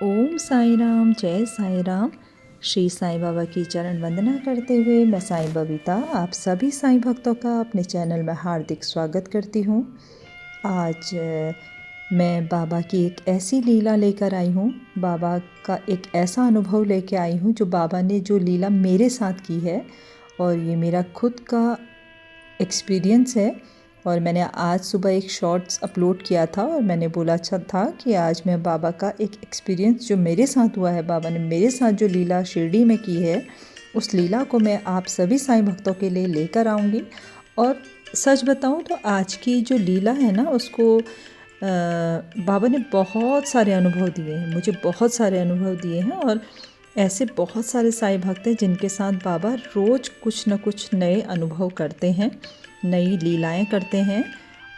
ओम साई राम, जय साई राम। श्री साईं बाबा की चरण वंदना करते हुए मैं साईं बबीता आप सभी साईं भक्तों का अपने चैनल में हार्दिक स्वागत करती हूँ। आज मैं बाबा की एक ऐसी लीला लेकर आई हूँ, बाबा का एक ऐसा अनुभव लेके आई हूँ जो बाबा ने जो लीला मेरे साथ की है, और ये मेरा खुद का एक्सपीरियंस है। और मैंने आज सुबह एक शॉर्ट्स अपलोड किया था और मैंने बोला अच्छा था कि आज मैं बाबा का एक एक्सपीरियंस जो मेरे साथ हुआ है, बाबा ने मेरे साथ जो लीला शिरडी में की है, उस लीला को मैं आप सभी साईं भक्तों के लिए लेकर आऊँगी। और सच बताऊँ तो आज की जो लीला है ना, उसको बाबा ने बहुत सारे अनुभव दिए हैं, मुझे बहुत सारे अनुभव दिए हैं। और ऐसे बहुत सारे साईं भक्त हैं जिनके साथ बाबा रोज़ कुछ न कुछ नए अनुभव करते हैं, नई लीलाएं करते हैं।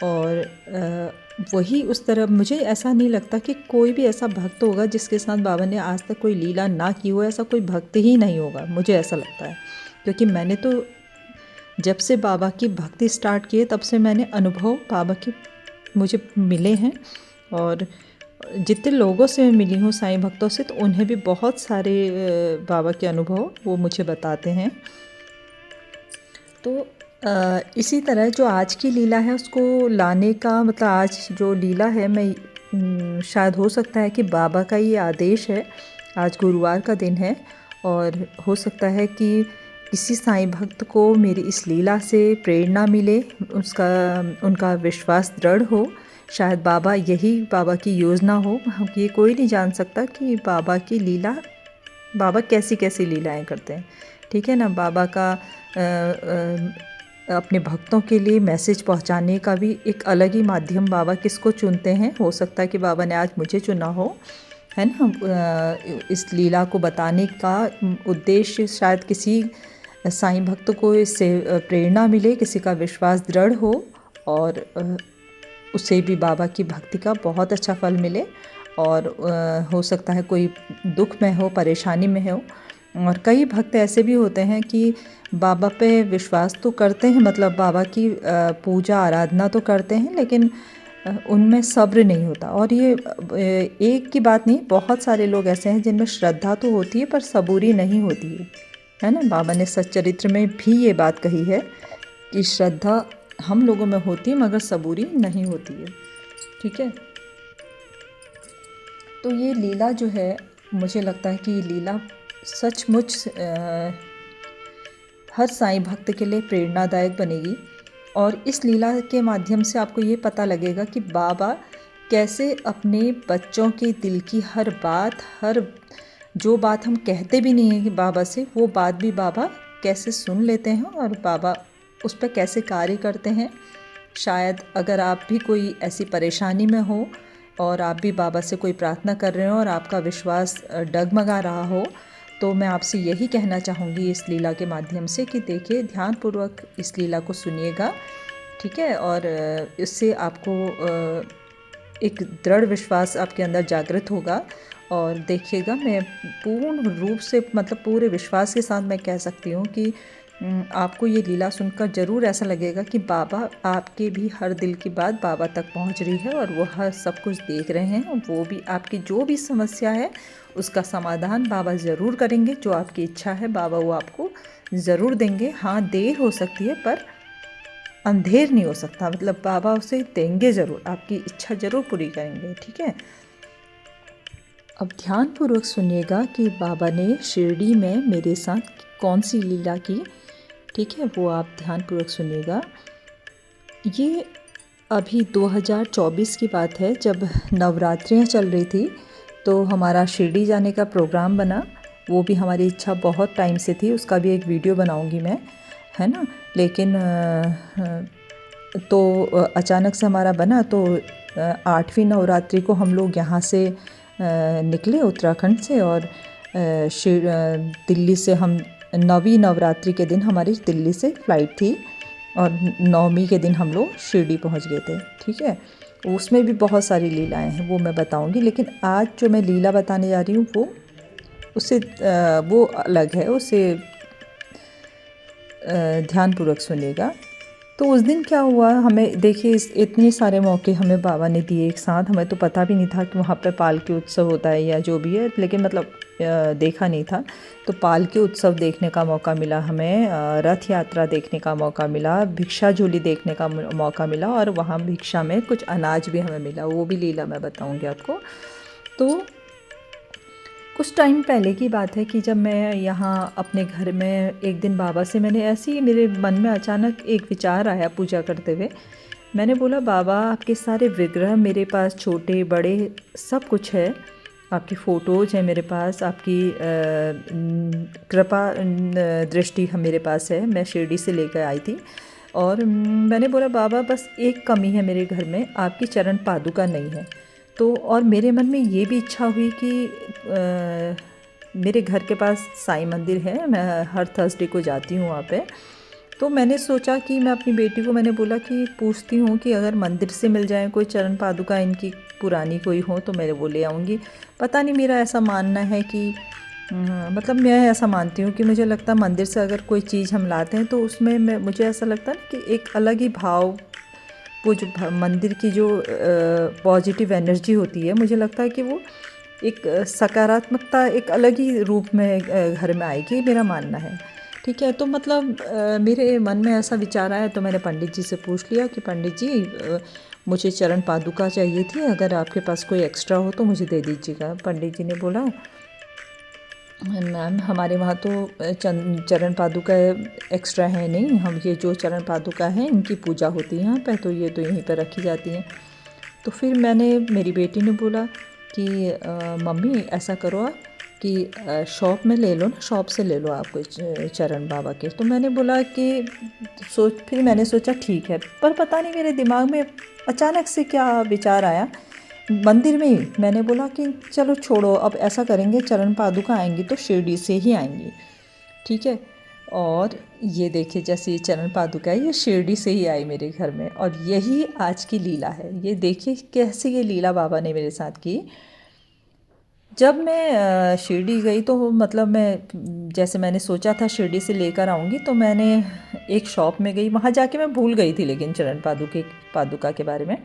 और वही उस तरह मुझे ऐसा नहीं लगता कि कोई भी ऐसा भक्त होगा जिसके साथ बाबा ने आज तक कोई लीला ना की हो, ऐसा कोई भक्त ही नहीं होगा, मुझे ऐसा लगता है। क्योंकि मैंने तो जब से बाबा की भक्ति स्टार्ट की है तब से मैंने अनुभव बाबा के मुझे मिले हैं। और जितने लोगों से मैं मिली हूँ साईं भक्तों से, तो उन्हें भी बहुत सारे बाबा के अनुभव वो मुझे बताते हैं। तो इसी तरह जो आज की लीला है उसको लाने का मतलब, आज जो लीला है मैं शायद हो सकता है कि बाबा का ये आदेश है। आज गुरुवार का दिन है और हो सकता है कि किसी साईं भक्त को मेरी इस लीला से प्रेरणा मिले, उनका विश्वास दृढ़ हो। शायद बाबा की योजना हो। ये कोई नहीं जान सकता कि बाबा की लीला, बाबा कैसी कैसी लीलाएं करते हैं, ठीक है ना। बाबा का अपने भक्तों के लिए मैसेज पहुंचाने का भी एक अलग ही माध्यम बाबा किसको चुनते हैं। हो सकता है कि बाबा ने आज मुझे चुना हो, है ना। इस लीला को बताने का उद्देश्य शायद किसी साईं भक्त को इससे प्रेरणा मिले, किसी का विश्वास दृढ़ हो और उसे भी बाबा की भक्ति का बहुत अच्छा फल मिले। और हो सकता है कोई दुख में हो, परेशानी में हो। और कई भक्त ऐसे भी होते हैं कि बाबा पे विश्वास तो करते हैं, मतलब बाबा की पूजा आराधना तो करते हैं, लेकिन उनमें सब्र नहीं होता। और ये एक की बात नहीं, बहुत सारे लोग ऐसे हैं जिनमें श्रद्धा तो होती है पर सबूरी नहीं होती है ना। बाबा ने सच्चरित्र में भी ये बात कही है कि श्रद्धा हम लोगों में होती है मगर सबूरी नहीं होती है, ठीक है। तो ये लीला जो है, मुझे लगता है कि ये लीला सचमुच हर साईं भक्त के लिए प्रेरणादायक बनेगी। और इस लीला के माध्यम से आपको ये पता लगेगा कि बाबा कैसे अपने बच्चों के दिल की हर बात, हर जो बात हम कहते भी नहीं हैं कि बाबा से, वो बात भी बाबा कैसे सुन लेते हैं और बाबा उस पर कैसे कार्य करते हैं। शायद अगर आप भी कोई ऐसी परेशानी में हो और आप भी बाबा से कोई प्रार्थना कर रहे हो और आपका विश्वास डगमगा रहा हो, तो मैं आपसे यही कहना चाहूँगी इस लीला के माध्यम से कि देखिए, ध्यानपूर्वक इस लीला को सुनिएगा, ठीक है। और इससे आपको एक दृढ़ विश्वास आपके अंदर जागृत होगा। और देखिएगा, मैं पूर्ण रूप से मतलब पूरे विश्वास के साथ मैं कह सकती हूँ कि आपको ये लीला सुनकर ज़रूर ऐसा लगेगा कि बाबा आपके भी हर दिल की बात बाबा तक पहुँच रही है और वो हर सब कुछ देख रहे हैं। और वो भी आपकी जो भी समस्या है उसका समाधान बाबा ज़रूर करेंगे। जो आपकी इच्छा है बाबा वो आपको ज़रूर देंगे। हाँ, देर हो सकती है पर अंधेर नहीं हो सकता, मतलब बाबा उसे देंगे ज़रूर, आपकी इच्छा ज़रूर पूरी करेंगे, ठीक है। अब ध्यानपूर्वक सुनिएगा कि बाबा ने शिरडी में मेरे साथ कौन सी लीला की, ठीक है, वो आप ध्यानपूर्वक सुनिएगा। ये अभी 2024 की बात है, जब नवरात्रियाँ चल रही थी तो हमारा शिरडी जाने का प्रोग्राम बना। वो भी हमारी इच्छा बहुत टाइम से थी, उसका भी एक वीडियो बनाऊंगी मैं, है ना। लेकिन तो अचानक से हमारा बना, तो 8वीं नवरात्रि को हम लोग यहाँ से निकले उत्तराखंड से, और दिल्ली से हम 9वीं नवरात्रि के दिन हमारी दिल्ली से फ़्लाइट थी और 9वीं के दिन हम लोग शिरडी पहुँच गए थे, ठीक है। उसमें भी बहुत सारी लीलाएं हैं, वो मैं बताऊंगी। लेकिन आज जो मैं लीला बताने जा रही हूँ वो अलग है, उसे ध्यानपूर्वक सुनिएगा। तो उस दिन क्या हुआ, हमें देखिए इतने सारे मौके हमें बाबा ने दिए एक साथ। हमें तो पता भी नहीं था कि वहाँ पे पालकी उत्सव होता है या जो भी है, लेकिन मतलब देखा नहीं था। तो पालकी उत्सव देखने का मौका मिला हमें, रथ यात्रा देखने का मौका मिला, भिक्षा झोली देखने का मौका मिला, और वहाँ भिक्षा में कुछ अनाज भी हमें मिला। वो भी लीला मैं बताऊँगी आपको। तो कुछ टाइम पहले की बात है कि जब मैं यहाँ अपने घर में एक दिन बाबा से मैंने ऐसे ही, मेरे मन में अचानक एक विचार आया पूजा करते हुए। मैंने बोला, बाबा आपके सारे विग्रह मेरे पास, छोटे बड़े सब कुछ है, आपकी फ़ोटोज़ हैं मेरे पास, आपकी कृपा दृष्टि मेरे पास है, मैं शिरडी से लेकर आई थी। और मैंने बोला, बाबा बस एक कमी है मेरे घर में, आपकी चरण पादुका नहीं है। तो और मेरे मन में ये भी इच्छा हुई कि मेरे घर के पास साईं मंदिर है, मैं हर थर्सडे को जाती हूँ वहाँ पे। तो मैंने सोचा कि मैं अपनी बेटी को मैंने बोला कि पूछती हूँ कि अगर मंदिर से मिल जाए कोई चरण पादुका इनकी पुरानी कोई हो तो मैं वो ले आऊँगी। पता नहीं, मेरा ऐसा मानना है कि मतलब मैं ऐसा मानती हूँ कि मुझे लगता है मंदिर से अगर कोई चीज़ हम लाते हैं तो उसमें मुझे ऐसा लगता है कि एक अलग ही भाव, वो जो मंदिर की जो पॉजिटिव एनर्जी होती है, मुझे लगता है कि वो एक सकारात्मकता एक अलग ही रूप में घर में आएगी, मेरा मानना है। ठीक है, तो मतलब मेरे मन में ऐसा विचार आया तो मैंने पंडित जी से पूछ लिया कि पंडित जी मुझे चरण पादुका चाहिए थी, अगर आपके पास कोई एक्स्ट्रा हो तो मुझे दे दीजिएगा। पंडित जी ने बोला, मैम हमारे वहाँ तो चरण पादुका एक्स्ट्रा है नहीं, हम ये जो चरण पादुका हैं इनकी पूजा होती है यहाँ पे, तो ये तो यहीं पर रखी जाती हैं। तो फिर मेरी बेटी ने बोला कि मम्मी ऐसा करो आप कि शॉप में ले लो ना, शॉप से ले लो आप कोई चरण बाबा के। तो मैंने बोला कि फिर मैंने सोचा ठीक है, पर पता नहीं मेरे दिमाग में अचानक से क्या विचार आया, मंदिर में ही मैंने बोला कि चलो छोड़ो, अब ऐसा करेंगे, चरण पादुका आएंगी तो शिरडी से ही आएंगी। ठीक है, और ये देखिए जैसे ये चरण पादुका है, ये शिरडी से ही आई मेरे घर में, और यही आज की लीला है। ये देखिए कैसे ये लीला बाबा ने मेरे साथ की। जब मैं शिरडी गई तो मतलब मैं जैसे मैंने सोचा था शिरडी से लेकर आऊँगी, तो मैंने एक शॉप में गई, वहाँ जाके मैं भूल गई थी लेकिन चरण पादुका के बारे में।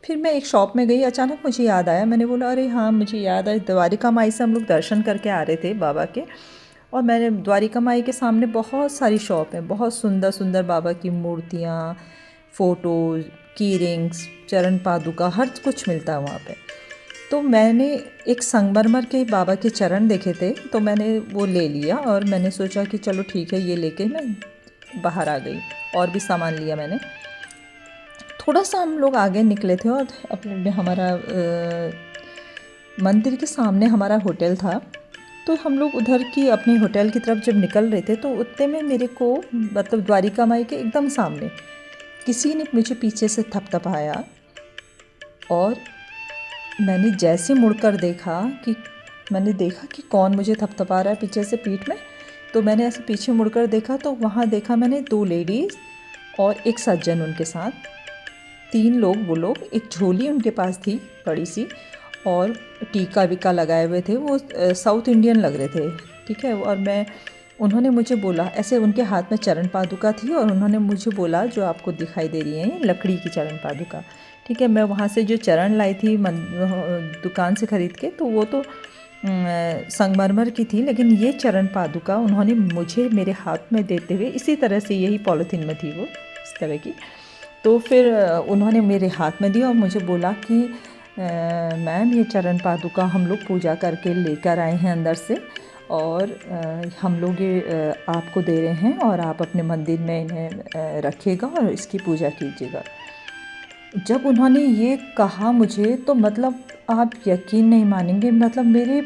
फिर मैं एक शॉप में गई, अचानक मुझे याद आया, मैंने बोला अरे हाँ मुझे याद है, द्वारिका माई से हम लोग दर्शन करके आ रहे थे बाबा के, और मैंने द्वारिका माई के सामने बहुत सारी शॉप हैं, बहुत सुंदर सुंदर बाबा की मूर्तियाँ, फ़ोटोज़, की रिंग्स, चरण पादुका, हर कुछ मिलता है वहाँ पे। तो मैंने एक संगमरमर के बाबा के चरण देखे थे, तो मैंने वो ले लिया, और मैंने सोचा कि चलो ठीक है, ये लेके मैं बाहर आ गई। और भी सामान लिया मैंने। थोड़ा सा हम लोग आगे निकले थे और अपने हमारा मंदिर के सामने हमारा होटल था, तो हम लोग उधर की अपने होटल की तरफ जब निकल रहे थे, तो उतने में मेरे को मतलब द्वारिका माई के एकदम सामने किसी ने मुझे पीछे से थपथपाया, और मैंने जैसे मुड़कर देखा कि मैंने देखा कि कौन मुझे थपथपा रहा है पीछे से पीठ में। तो मैंने ऐसे पीछे मुड़कर देखा, तो वहाँ देखा मैंने 2 लेडीज़ और एक सज्जन उनके साथ, 3 लोग। वो लोग, एक झोली उनके पास थी बड़ी सी, और टीका वीका लगाए हुए थे, वो साउथ इंडियन लग रहे थे। ठीक है, और उन्होंने मुझे बोला, ऐसे उनके हाथ में चरण पादुका थी, और उन्होंने मुझे बोला जो आपको दिखाई दे रही है लकड़ी की चरण पादुका। ठीक है, मैं वहाँ से जो चरण लाई थी दुकान से ख़रीद के, तो वो तो संगमरमर की थी, लेकिन ये चरण पादुका उन्होंने मुझे मेरे हाथ में देते हुए, इसी तरह से यही पॉलीथीन में थी वो, इस तरह की। तो फिर उन्होंने मेरे हाथ में दिया और मुझे बोला कि मैम ये चरण पादुका हम लोग पूजा करके लेकर आए हैं अंदर से, और हम लोग ये आपको दे रहे हैं, और आप अपने मंदिर में इन्हें रखिएगा और इसकी पूजा कीजिएगा। जब उन्होंने ये कहा मुझे, तो मतलब आप यकीन नहीं मानेंगे, मतलब मेरे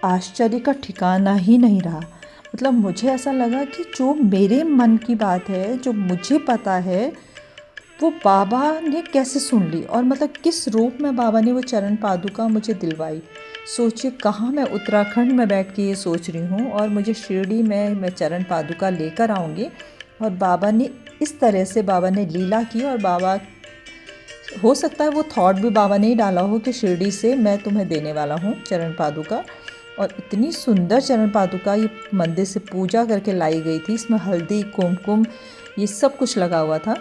आश्चर्य का ठिकाना ही नहीं रहा। मतलब मुझे ऐसा लगा कि जो मेरे मन की बात है, जो मुझे पता है, वो बाबा ने कैसे सुन ली, और मतलब किस रूप में बाबा ने वो चरण पादुका मुझे दिलवाई। सोचिए कहाँ मैं उत्तराखंड में बैठ के ये सोच रही हूँ, और मुझे शिरडी में मैं चरण पादुका लेकर आऊँगी, और बाबा ने इस तरह से बाबा ने लीला की। और बाबा, हो सकता है वो थॉट भी बाबा ने ही डाला हो कि शिरडी से मैं तुम्हें देने वाला हूँ चरण पादुका। और इतनी सुंदर चरण पादुका ये मंदिर से पूजा करके लाई गई थी, इसमें हल्दी कुमकुम ये सब कुछ लगा हुआ था।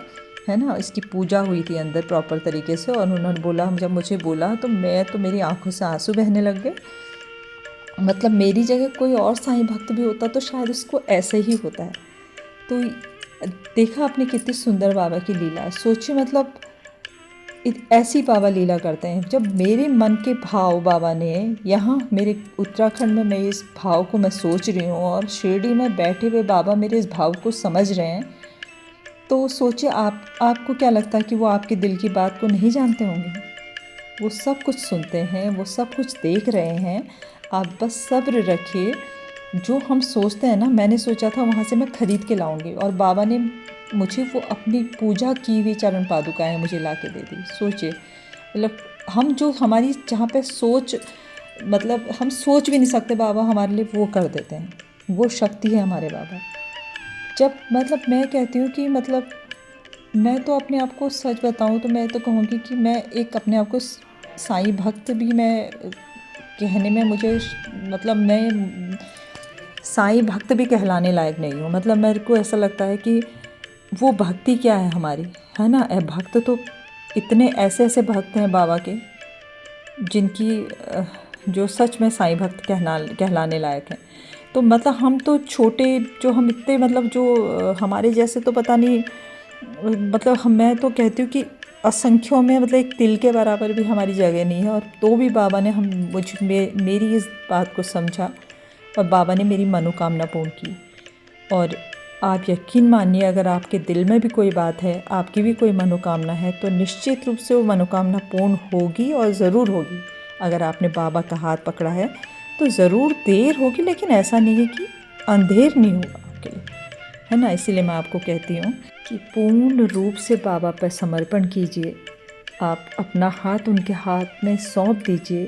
है ना, इसकी पूजा हुई थी अंदर प्रॉपर तरीके से। और उन्होंने बोला, जब मुझे बोला तो मेरी आंखों से आंसू बहने लग गए। मतलब मेरी जगह कोई और साईं भक्त भी होता तो शायद उसको ऐसे ही होता है। तो देखा आपने कितनी सुंदर बाबा की लीला। सोचिए मतलब ऐसी बाबा लीला करते हैं। जब मेरे मन के भाव बाबा ने यहाँ मेरे उत्तराखंड में, मैं इस भाव को मैं सोच रही हूँ और शिरडी में बैठे हुए बाबा मेरे इस भाव को समझ रहे हैं, तो सोचिए आपको क्या लगता है कि वो आपके दिल की बात को नहीं जानते होंगे? वो सब कुछ सुनते हैं, वो सब कुछ देख रहे हैं। आप बस सब्र रखिए। जो हम सोचते हैं ना, मैंने सोचा था वहाँ से मैं ख़रीद के लाऊंगी, और बाबा ने मुझे वो अपनी पूजा की हुई चरण पादुकाएँ मुझे ला के दे दी। सोचिए मतलब हम जो हमारी जहाँ पे सोच, मतलब हम सोच भी नहीं सकते, बाबा हमारे लिए वो कर देते हैं। वो शक्ति है हमारे बाबा। जब मतलब मैं कहती हूँ कि मतलब मैं तो अपने आप को सच बताऊँ तो मैं तो कहूँगी कि मैं एक अपने आप को साईं भक्त भी, मैं कहने में मुझे मतलब मैं साईं भक्त भी कहलाने लायक नहीं हूँ। मतलब मेरे को ऐसा लगता है कि वो भक्ति क्या है हमारी, है ना। भक्त तो इतने ऐसे ऐसे भक्त हैं बाबा के, जिनकी जो सच में साईं भक्त कहलाने लायक हैं। तो मतलब हम तो छोटे, जो हम इतने मतलब जो हमारे जैसे तो पता नहीं, मतलब मैं तो कहती हूँ कि असंख्यों में मतलब एक तिल के बराबर भी हमारी जगह नहीं है। और तो भी बाबा ने मेरी इस बात को समझा, और बाबा ने मेरी मनोकामना पूर्ण की। और आप यकीन मानिए, अगर आपके दिल में भी कोई बात है, आपकी भी कोई मनोकामना है, तो निश्चित रूप से वो मनोकामना पूर्ण होगी, और ज़रूर होगी। अगर आपने बाबा का हाथ पकड़ा है तो ज़रूर देर होगी, लेकिन ऐसा नहीं है कि अंधेर नहीं होगा आपके लिए, है ना। इसीलिए मैं आपको कहती हूँ कि पूर्ण रूप से बाबा पर समर्पण कीजिए। आप अपना हाथ उनके हाथ में सौंप दीजिए,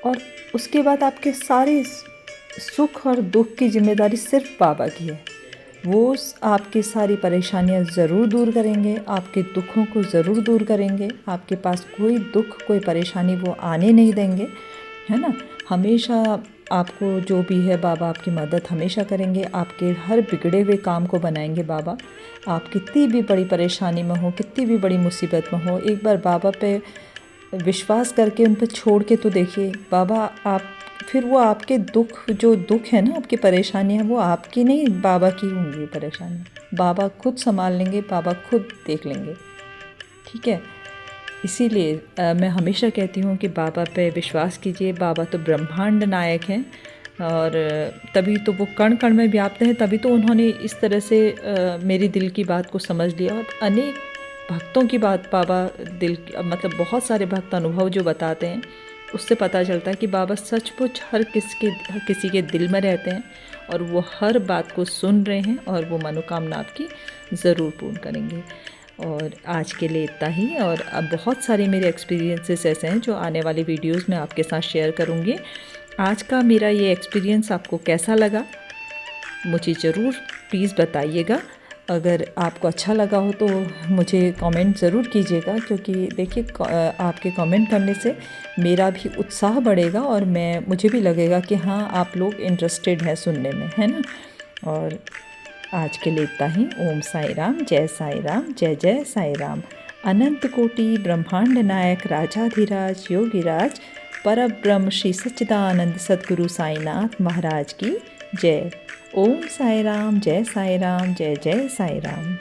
और उसके बाद आपके सारे सुख और दुख की जिम्मेदारी सिर्फ बाबा की है। वो आपकी सारी परेशानियां ज़रूर दूर करेंगे, आपके दुखों को ज़रूर दूर करेंगे। आपके पास कोई दुख, कोई परेशानी वो आने नहीं देंगे, है ना। हमेशा आपको जो भी है, बाबा आपकी मदद हमेशा करेंगे। आपके हर बिगड़े हुए काम को बनाएंगे बाबा। आप कितनी भी बड़ी परेशानी में हो, कितनी भी बड़ी मुसीबत में हो, एक बार बाबा पे विश्वास करके उन पर छोड़ के तो देखिए बाबा। आप फिर वो आपके जो दुख है ना, आपकी परेशानी है, वो आपकी नहीं, बाबा की होंगी परेशानी। बाबा खुद संभाल लेंगे, बाबा खुद देख लेंगे, ठीक है। इसीलिए मैं हमेशा कहती हूँ कि बाबा पे विश्वास कीजिए। बाबा तो ब्रह्मांड नायक हैं, और तभी तो वो कण कण में व्याप्त हैं। तभी तो उन्होंने इस तरह से मेरी दिल की बात को समझ लिया। और अनेक भक्तों की बात बाबा मतलब बहुत सारे भक्त अनुभव जो बताते हैं, उससे पता चलता है कि बाबा सचमुच हर किसी के दिल में रहते हैं, और वो हर बात को सुन रहे हैं, और वो मनोकामना आपकी ज़रूर पूर्ण करेंगे। और आज के लिए इतना ही। और अब बहुत सारे मेरे एक्सपीरियंसेस ऐसे हैं जो आने वाली वीडियोस में आपके साथ शेयर करूँगी। आज का मेरा ये एक्सपीरियंस आपको कैसा लगा, मुझे ज़रूर प्लीज़ बताइएगा। अगर आपको अच्छा लगा हो तो मुझे कमेंट ज़रूर कीजिएगा, क्योंकि देखिए आपके कमेंट करने से मेरा भी उत्साह बढ़ेगा, और मुझे भी लगेगा कि हाँ, आप लोग इंटरेस्टेड हैं सुनने में, है ना। और आज के लिए इतना ही। ओम साई राम, जय साई राम, जय जय साई राम। अनंत कोटि ब्रह्मांड नायक राजाधिराज योगिराज परब्रह्म श्री सच्चिदानंद सद्गुरु साईनाथ महाराज की जय। ओम साई राम, जय साई राम, जय जय साई राम।